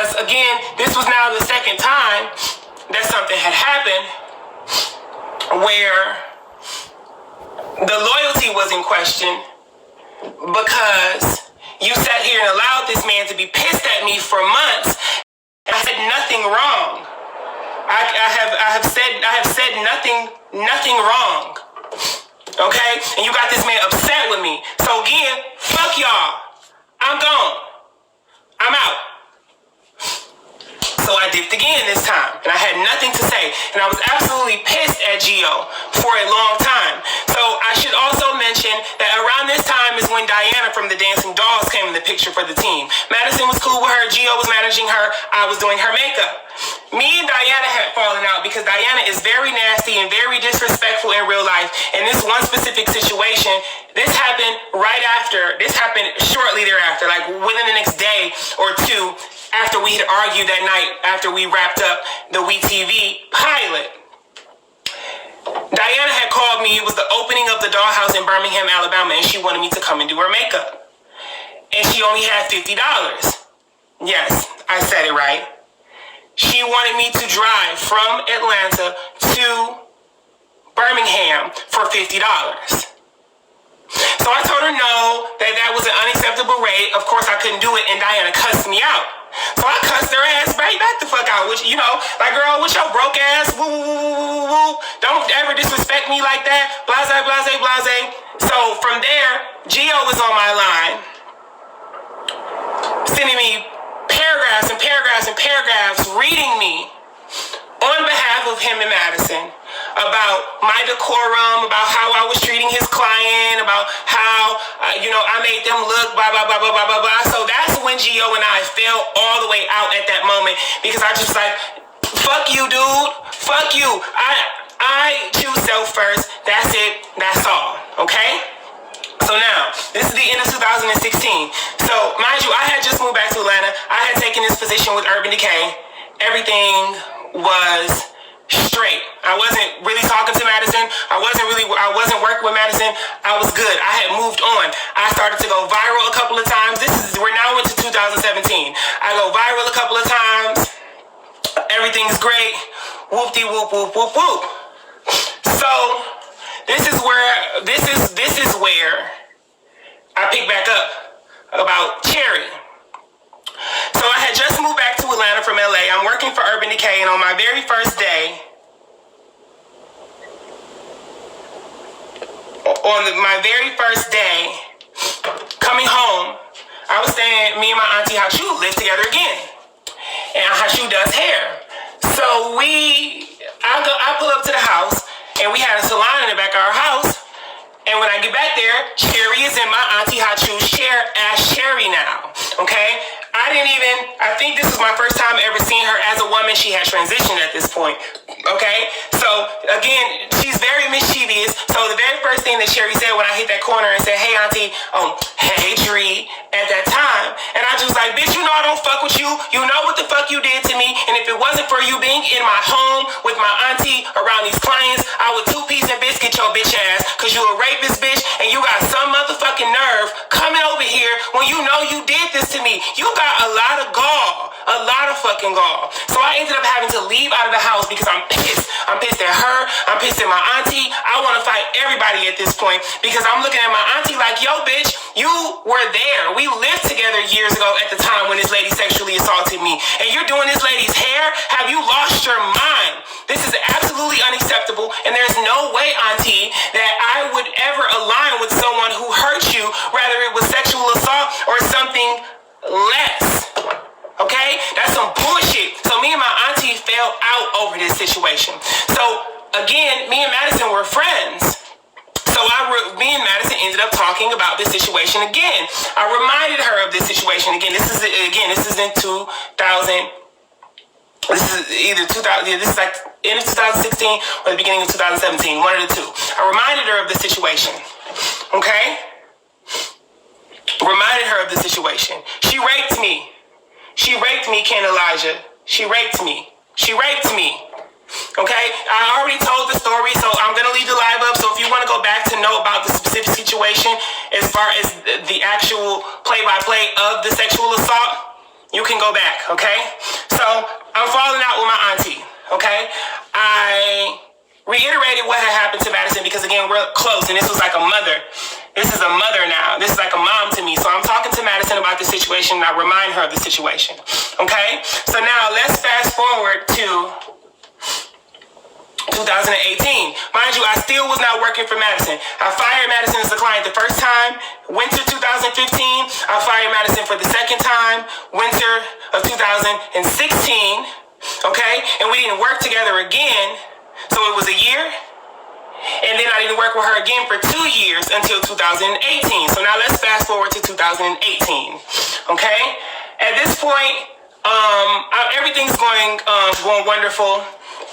because, again, this was now the second time that something had happened where the loyalty was in question because you sat here and allowed this man to be pissed at me for months. I said nothing wrong. I have said nothing wrong. Okay? And you got this man upset with me. So again, fuck y'all. I'm gone. I'm out. So I dipped again this time, and I had nothing to say, and I was absolutely pissed at Gio for a long time. So I should also mention that around this time is when Diana from the Dancing Dolls came in the picture for the team. Madison was cool with her, Gio was managing her, I was doing her makeup. Me and Diana had fallen out because Diana is very nasty and very disrespectful in real life. And this one specific situation, this happened shortly thereafter, like within the next day or two, after we had argued that night, after we wrapped up the WeTV pilot. Diana had called me. It was the opening of the dollhouse in Birmingham, Alabama, and she wanted me to come and do her makeup. And she only had $50. Yes, I said it right. She wanted me to drive from Atlanta to Birmingham for $50. So I told her no, that was an unacceptable rate. Of course, I couldn't do it, and Diana cussed me out. So I cussed her ass right back the fuck out, which, like, girl, what's your broke ass? Woo, woo, woo, woo. Don't ever disrespect me like that. Blase, blase, blase. So from there, Gio was on my line, sending me paragraphs and paragraphs and paragraphs, reading me on behalf of him and Madison about my decorum, about how I was treating his client, about how, I made them look, blah, blah, blah, blah, blah, blah, blah. So that's when Gio and I fell all the way out at that moment because I just like, fuck you, dude. Fuck you. I choose self first. That's it. That's all. Okay? So now, this is the end of 2016. So, mind you, I had just moved back to Atlanta. I had taken this position with Urban Decay. Everything was straight. I wasn't really talking to Madison. I wasn't working with Madison. I was good. I had moved on. I started to go viral a couple of times. We're now into 2017. I go viral a couple of times. Everything's great. Whoop-de-whoop, whoop, whoop, whoop. So, this is where I pick back up about Cherry. So I had just moved back to Atlanta from LA. I'm working for Urban Decay, and on my very first day, coming home, I was staying, me and my auntie Hachu lived together again. And Hachu does hair. So I pull up to the house, and we had a salon in the back of our house. And when I get back there, Cherry is in my auntie Hachu's chair as Cherry now. Okay? I think this is my first time ever seeing her as a woman. She had transitioned at this point. Okay? So, again, she's very mischievous. So, the very first thing that Cherry said when I hit that corner and said, hey, auntie, hey, Dri, at that time. And I just like, bitch, I don't fuck with you. You know what the fuck you did to me. And if it wasn't for you being in my home with my auntie around these clients, I would two-piece and biscuit your bitch ass because you a rapist, bitch, and you got some motherfucking nerve coming over here when you know you did this to me. You got a lot of gall. A lot of fucking gall. So I ended up having to leave out of the house because I'm pissed. I'm pissed at her. I'm pissed at my auntie. I want to fight everybody at this point because I'm looking at my auntie like, yo, bitch, you were there. We lived together years ago at the time when this lady sexually assaulted me. And you're doing this lady's hair? Have you lost your mind? This is absolutely unacceptable. And there's no way, auntie, that I would ever align with someone who hurt you, whether it was sexual assault or something less. Okay? That's some bullshit. So me and my auntie fell out over this situation. So, again, me and Madison were friends. So me and Madison ended up talking about this situation again. I reminded her of this situation again. This is in 2000. This is either 2000. This is like end of 2016 or the beginning of 2017. One of the two. I reminded her of the situation. Okay? Reminded her of the situation. She raped me. She raped me, Ken Elijah. She raped me. She raped me. Okay? I already told the story, so I'm going to leave the live up. So if you want to go back to know about the specific situation as far as the actual play-by-play of the sexual assault, You can go back, okay? So I'm falling out with my auntie, okay? I reiterated what had happened to Madison because, again, we're close, and this was like a mother. This is a mother now. This is like a mom to me. So I'm talking to Madison about the situation, and I remind her of the situation, okay? So now let's fast forward to 2018. Mind you, I still was not working for Madison. I fired Madison as a client the first time, winter 2015. I fired Madison for the second time, winter of 2016, okay? And we didn't work together again, so it was a year. And then I didn't work with her again for 2 years until 2018. So now let's fast forward to 2018, okay? At this point, everything's going wonderful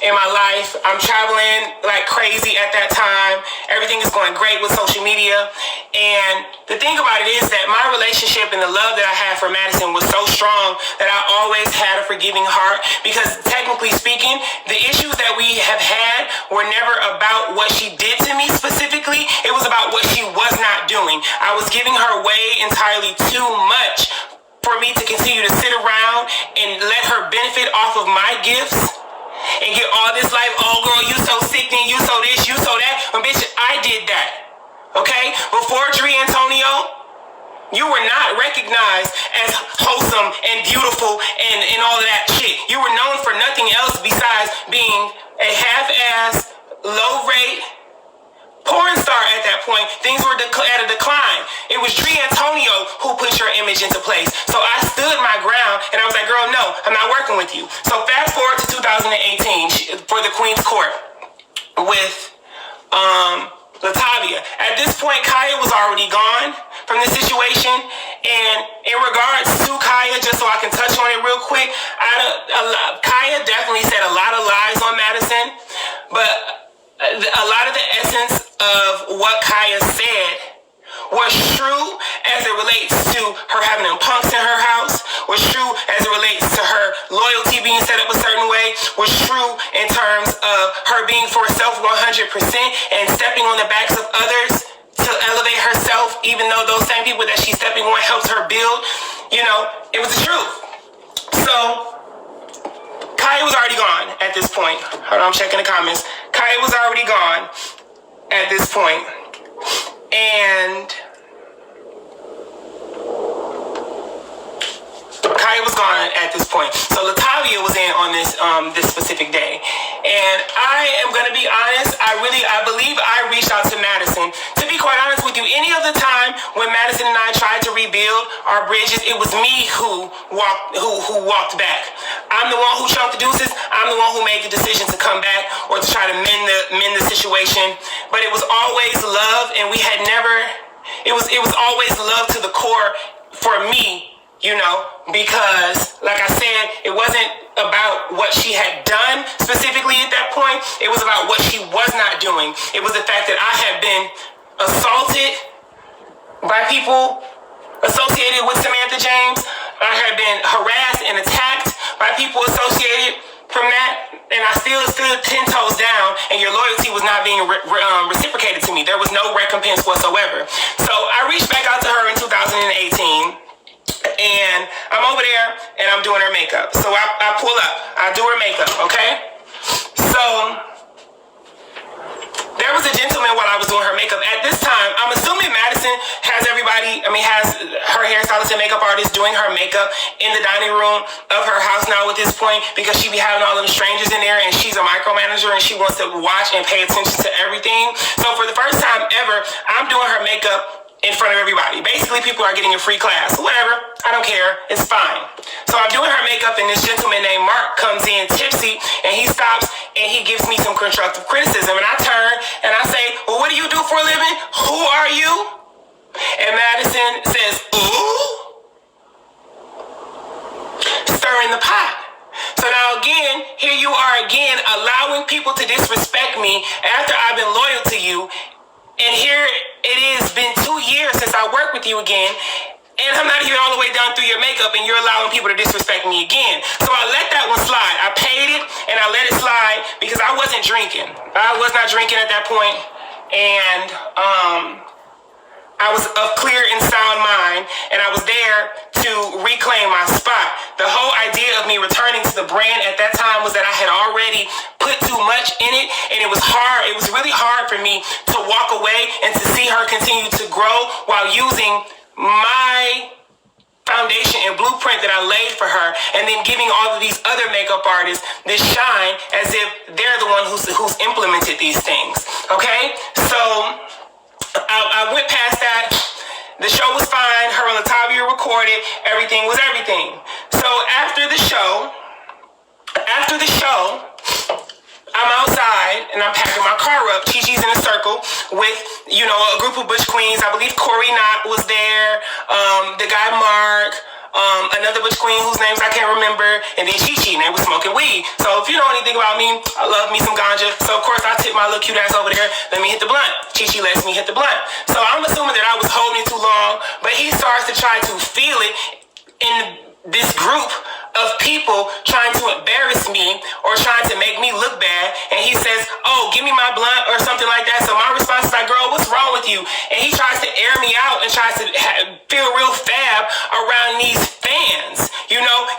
in my life. I'm traveling like crazy at that time. Everything is going great with social media. And the thing about it is that my relationship and the love that I had for Madison was so strong that I always had a forgiving heart, because technically speaking, the issues that we have had were never about what she did to me specifically. It was about what she was not doing. I was giving her way entirely too much for me to continue to sit around and let her benefit off of my gifts and get all this life. Oh girl, you so sickening, you so this, you so that. But bitch, I did that. Okay? Before Dri Antonio, you were not recognized as wholesome and beautiful and all of that shit. You were known for nothing else besides being a half-ass, low-rate porn star at that point. Things were at a decline. It was Dri Antonio who put your image into place. So I stood my ground and I was like, girl, no, I'm not working with you. So fast forward to 2018 for the Queen's Court with Latavia. At this point, Kaya was already gone from the situation. And in regards to Kaya, just so I can touch on it real quick, Kaya definitely said a lot of lies on Madison, but a lot of the essence of what Kaya said was true as it relates to her having them punks in her house, was true as it relates to her loyalty being set up a certain way, was true in terms of her being for herself 100% and stepping on the backs of others to elevate herself, even though those same people that she's stepping on helps her build. You know, it was the truth. So Kaya was already gone at this point. Hold on, I'm checking the comments. Kaya was already gone at this point. And Kaya was gone at this point. So Latavia was in on this specific day. And I am going to be honest, I believe I reached out to Madison. To be quite honest with you, any other time when Madison and I tried to rebuild our bridges, it was me who walked back. I'm the one who chunked the deuces. I'm the one who made the decision to come back or to try to mend the situation. But it was always love, and we had never. It was always love to the core for me. You know, because like I said, it wasn't about what she had done specifically at that point. It was about what she was not doing. It was the fact that I had been assaulted by people associated with Samantha James. I had been harassed and attacked by people associated from that. And I still stood 10 toes down, and your loyalty was not being reciprocated to me. There was no recompense whatsoever. So I reached back out to her in 2018. And I'm over there and I'm doing her makeup. So I pull up, I do her makeup, okay? So there was a gentleman while I was doing her makeup. At this time, I'm assuming Madison has her hairstylist and makeup artist doing her makeup in the dining room of her house now at this point, because she be having all of the strangers in there and she's a micromanager and she wants to watch and pay attention to everything. So for the first time ever, I'm doing her makeup in front of everybody. Basically, people are getting a free class. Whatever. I don't care. It's fine. So I'm doing her makeup, and this gentleman named Mark comes in tipsy, and he stops, and he gives me some constructive criticism. And I turn, and I say, well, what do you do for a living? Who are you? And Madison says, ooh? Stirring the pot. So now again, here you are again, allowing people to disrespect me after I've been loyal to you. And here it is, been 2 years since I worked with you again, and I'm not even all the way down through your makeup, and you're allowing people to disrespect me again. So I let that one slide. I paid it, and I let it slide because I wasn't drinking. I was not drinking at that point, and I was of clear and sound mind, and I was there to reclaim my spot. The whole idea of me returning to the brand at that time was that I had already put too much in it, and it was hard. It was really hard for me to walk away and to see her continue to grow while using my foundation and blueprint that I laid for her, and then giving all of these other makeup artists this shine as if they're the one who's implemented these things. Okay, so I went past that. The show was fine. Her and Latavia recorded. Everything was everything. So after the show, I'm outside and I'm packing my car up. Chi-Chi's in a circle with, a group of Bush Queens. I believe Corey Knott was there. The guy Mark. Another Bush Queen whose names I can't remember. And then Chi-Chi, and they was smoking weed. So if you know anything about me, I love me some ganja. So of course I tip my little cute ass over there. Let me hit the blunt. Chi-Chi lets me hit the blunt. So I'm assuming that I was holding it too long. But he starts to try to feel it in this group of people trying to embarrass me or trying to make me look bad. And he says, oh, give me my blunt or something like that. So my response is like, girl, what's wrong with you? And he tries to air me out and tries to feel real fab around these fans,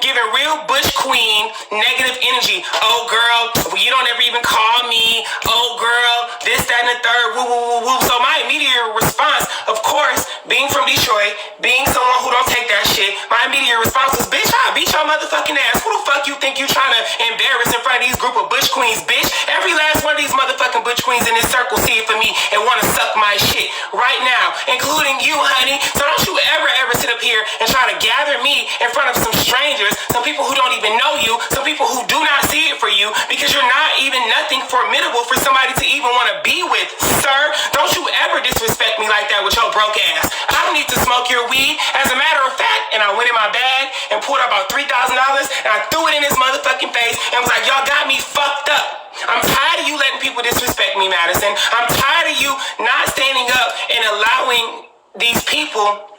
giving real Bush Queen negative energy. Oh, girl, you don't ever even call me. Oh, girl, this, that, and the third, woo, woo, woo, woo. So my immediate response, of course, being from Detroit, being someone who don't take that shit, my immediate response was, bitch, I beat your motherfucking ass. Who the fuck you think you trying to embarrass in front of these group of Bush Queens, bitch? Every last one of these motherfucking Bush Queens in this circle see it for me and want to suck my shit right now, including you, honey. So don't you ever sit up here and try to gather me in front of some strangers, some people who don't even know you, some people who do not see it for you, because you're not even nothing formidable for somebody to even want to be with, sir. Don't you ever disrespect me like that with your broke ass. I don't need to smoke your weed. As a matter of fact, and I went in my bag and pulled out about $3,000 and I threw it in his motherfucking face and was like, y'all got me fucked up. I'm tired of you letting people disrespect me, Madison. I'm tired of you not standing up and allowing these people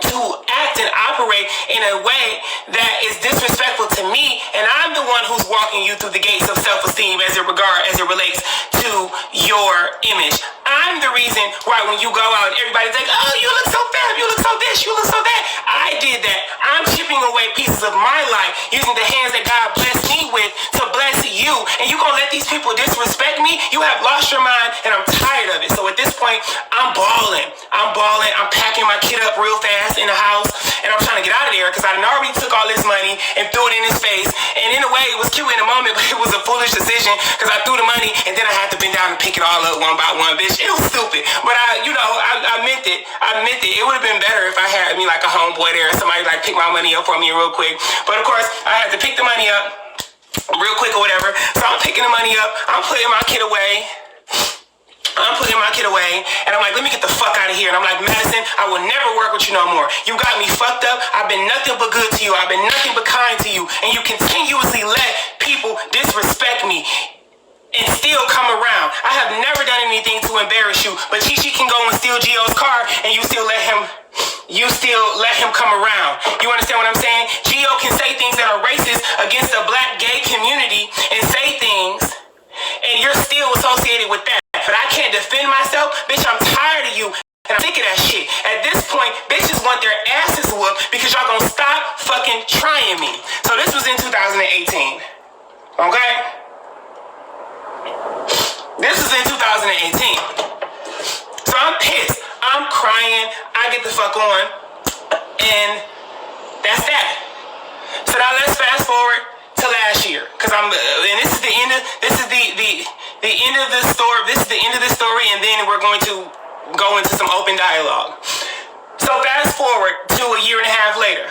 to act and operate in a way that is disrespectful to me, and I'm the one who's walking you through the gates of self-esteem as it relates to your image. I'm the reason why when you go out and everybody's like, oh, you look so fab, you look so this, you look so that. I did that. I'm chipping away pieces of my life using the hands that God blessed me with to bless you, and you gonna let these people disrespect me? You have lost your mind, and I'm tired of it. So at this point, I'm balling. I'm packing my kid up real fast in the house, and I'm trying to get out of there because I already took all this money and threw it in his face. And in a way, it was cute in the moment, but it was a foolish decision because I threw the money and then I had to bend down and pick it all up one by one, bitch. It was stupid, but I meant it. It would have been better if I had me like a homeboy there, somebody like pick my money up for me real quick. But of course, I had to pick the money up real quick or whatever. So I'm picking the money up. I'm putting my kid away. And I'm like, let me get the fuck out of here. And I'm like, Madison, I will never work with you no more. You got me fucked up. I've been nothing but good to you. I've been nothing but kind to you. And you continuously let people disrespect me and still come around. I have never done anything to embarrass you, but Chi-Chi can go and steal Gio's car and you still let him come around. You understand what I'm saying? Gio can say things that are racist against the black gay community and say things, and you're still associated with that. But I can't defend myself. Bitch, I'm tired of you. And I'm sick of that shit. At this point, bitches want their asses whooped because y'all gonna stop fucking trying me. So this was in 2018. Okay? This was in 2018. So I'm pissed. I'm crying. I get the fuck on. And that's that. So now let's fast forward to last year, because and this is the end of the story. This is the end of the story, and then we're going to go into some open dialogue. So fast forward to a year and a half later.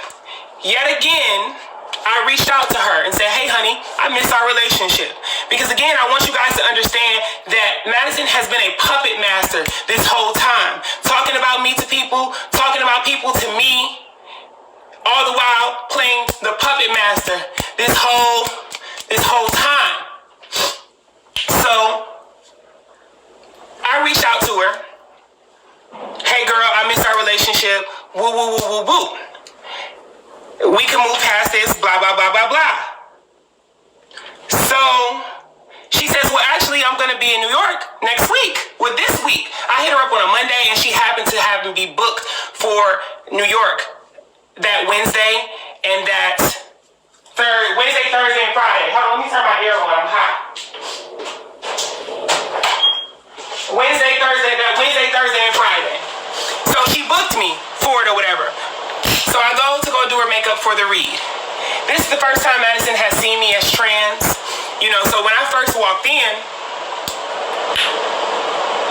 Yet again, I reached out to her and said, hey honey, I miss our relationship. Because again, I want you guys to understand that Madison has been a puppet master this whole time. Talking about me to people, talking about people to me, all the while playing the puppet master this whole time. So I reached out to her. Hey girl, I miss our relationship. Woo, woo, woo, woo, woo. We can move past this, blah, blah, blah, blah, blah. So she says, well, actually, I'm going to be in New York next week. Well, this week. I hit her up on a Monday, and she happened to me booked for New York that Wednesday and that Friday. Hold on, let me turn my air on. I'm hot. Wednesday, Thursday, and Friday. So she booked me for it or whatever. So I go do her makeup for the read. This is the first time Madison has seen me as trans. You know, so when I first walked in,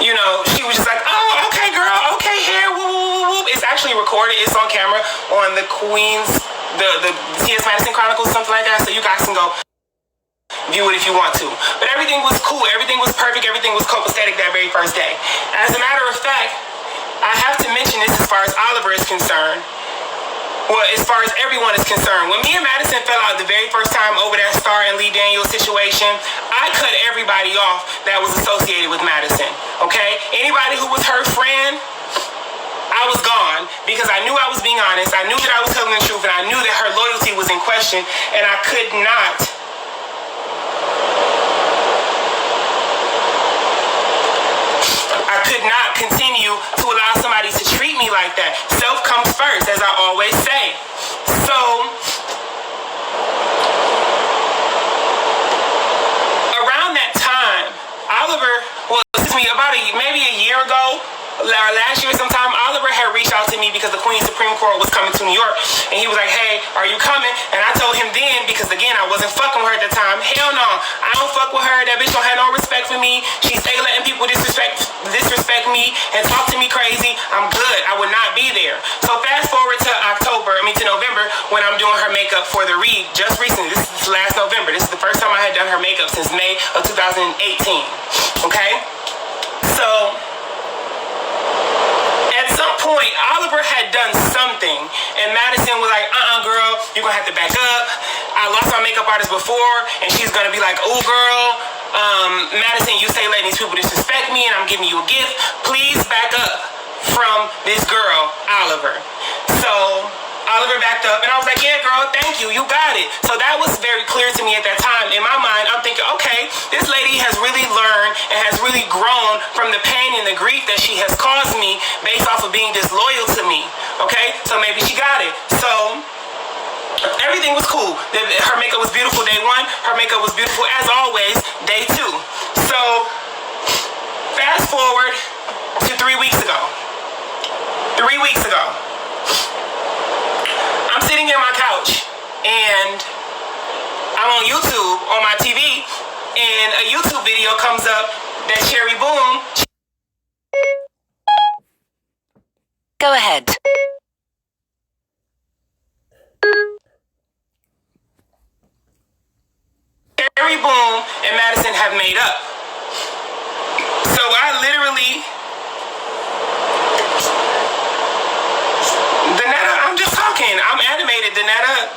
you know, she was just like, oh, okay, girl, okay, hair, woo, woo, woo. It's actually recorded. It's on camera on the Queen's, the T.S. Madison Chronicles, something like that. So you guys can go view it if you want to. But everything was cool. Everything was perfect. Everything was copacetic that very first day. As a matter of fact, I have to mention this as far as Oliver is concerned. Well, as far as everyone is concerned, when me and Madison fell out the very first time over that Star and Lee Daniels situation, I cut everybody off that was associated with Madison, okay? Anybody who was her friend, I was gone because I knew I was being honest. I knew that I was telling the truth, and I knew that her loyalty was in question, and I could not continue to allow somebody to treat me like that. Self comes first, as I always say. So, around that time, Oliver, about maybe a year ago, last year sometime, Oliver had reached out to me because the Queen's Supreme Court was coming to New York, and he was like, hey, are you coming? And I told him then, because again, I wasn't fucking with her at the time, hell no, I don't fuck with her. That bitch don't have no respect for me. She stay letting people disrespect me and talk to me crazy. I'm good. I would not be there. So fast forward to November, when I'm doing her makeup for the read, just recently. This is last November. This is the first time I had done her makeup since May of 2018. Okay? So at some point, Oliver had done something, and Madison was like, girl, you're gonna have to back up. I lost my makeup artist before, and she's gonna be like, oh, girl, Madison, you say letting these people disrespect me, and I'm giving you a gift. Please back up from this girl, Oliver. So Oliver backed up, and I was like, yeah, girl, thank you. You got it. So that was very clear to me at that time. In my mind, I'm thinking, okay, this lady has really learned and has really grown from the pain and the grief that she has caused me based off of being disloyal to me. Okay? So maybe she got it. So everything was cool. Her makeup was beautiful day one. Her makeup was beautiful, as always, day two. So fast forward to 3 weeks ago. 3 weeks ago. I'm sitting on my couch, and I'm on YouTube on my TV, and a YouTube video comes up that Cherry Boom. Go ahead. Cherry Boom and Madison have made up. So I literally, Danetta, I'm just talking. I'm animated, Danetta.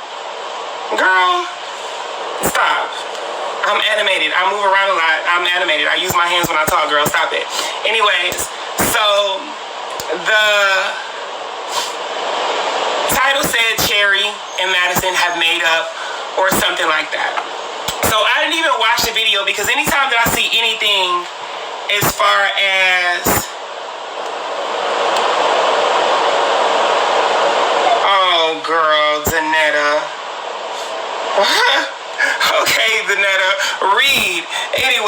Girl, stop. I'm animated. I move around a lot. I'm animated. I use my hands when I talk, girl. Stop it. Anyways, so the title said Cherry and Madison have made up or something like that. So I didn't even watch the video because anytime that I see anything as far as girl, Danetta. Okay, Danetta, read. Anyway.